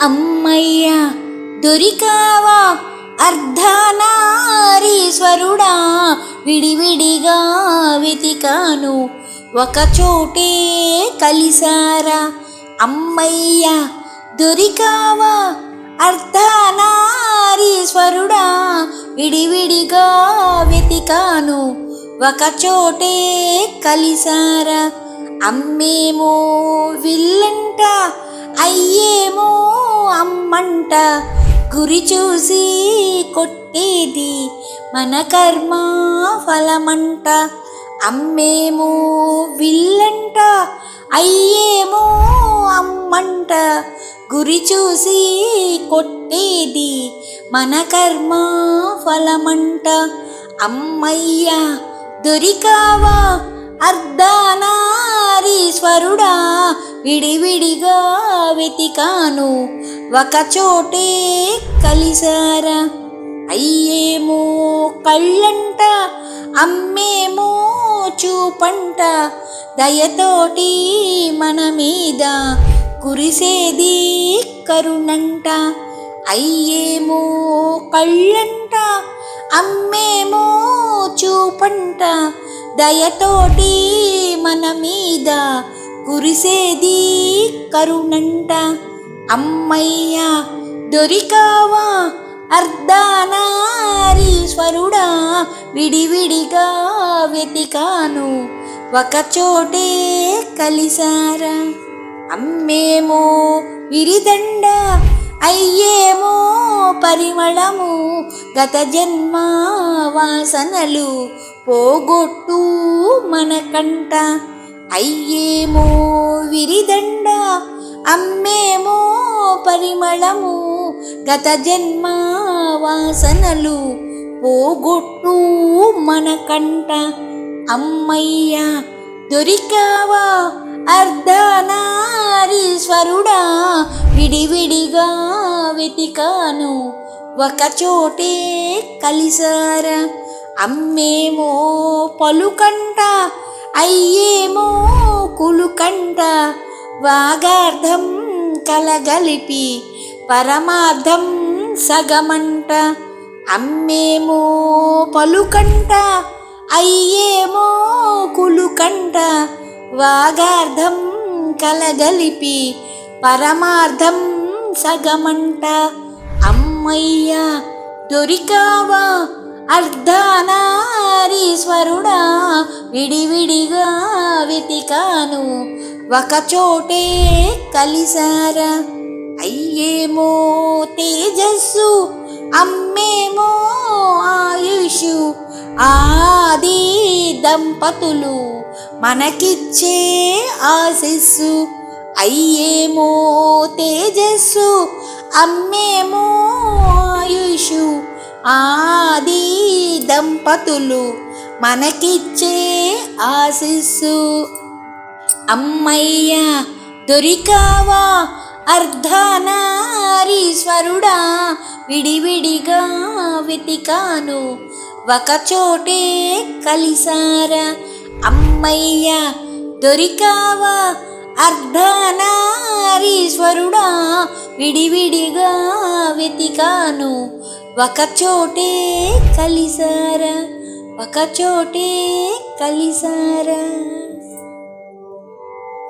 అమ్మయ్య దొరికావా అర్ధనారీశ్వరుడా, విడివిడిగా వెతికాను ఒకచోటే కలిసారా. అమ్మయ్య దొరికావా అర్ధనారీశ్వరుడా, విడివిడిగా వెతికాను ఒకచోటే కలిసారా. అమ్మేమో విల్లంట, అయ్యేమో అమ్మంట, గురి చూసి కొట్టేది మన కర్మ ఫలమంట. అమ్మేమో విల్లంట, అయ్యేమో అమ్మంట, గురి చూసి కొట్టేది మన కర్మ ఫలమంట. అమ్మయ్య దొరికావా అర్ధనారీశ్వరుడా, విడివిడిగా వెతికాను ఒకచోటే కలిసారా. అయ్యేమో కళ్ళంట, అమ్మేమో చూపంట, దయతోటి మన మీద కురిసేది కరుణంట. అయ్యేమో కళ్ళంట, అమ్మేమో చూపంట, దయతోటి మన మీద కురిసేది కరుణంట. అమ్మయ్య దొరికావా అర్ధనారీశ్వరుడా, విడివిడిగా వెతికాను ఒకచోటే కలిసారా. అమ్మేమో విరిదండ, అయ్యేమో పరిమళము, గత జన్మ వాసనలు పోగొట్టు మనకంట. అయ్యేమో విరిదండ, అమ్మేమో పరిమళము, గత జన్మ వాసనలు పోగొట్టు మనకంట. అమ్మయ్య దొరికావా అర్ధనారీశ్వరుడా, విడివిడిగా వెతికాను ఒకచోటే కలిసారా. అమ్మేమో పలుకంట, అయ్యేమో కులుకంట, వాగార్థం కలగలిపి పరమార్థం సగమంట. అమ్మేమో పలుకంట, అయ్యేమో కులుకంట, వాగార్థం కలగలిపి పరమార్థం సగమంట. అమ్మయ్య దొరికావా అర్ధనారీశ్వరుడా, విడివిడిగా వెతికాను ఒకచోటే కలిసారా. అయ్యేమో తేజస్సు, అమ్మేమో ఆయుషు, ఆది దంపతులు మనకిచ్చే ఆశిస్సు. అయ్యేమో తేజస్సు, అమ్మేమో ఆయుషు, ఆది దంపతులు మనకిచ్చే ఆశిస్సు. అమ్మయ్య దొరికావా అర్ధనారీశ్వరుడా, విడివిడిగా వెతికాను ఒకచోటే కలిసారా. అమ్మయ్య దొరికావా అర్ధనారీశ్వరుడా, విడివిడిగా వెతికాను ఒకచోటే కలిసారా, ఒకచోటే కలిసారా.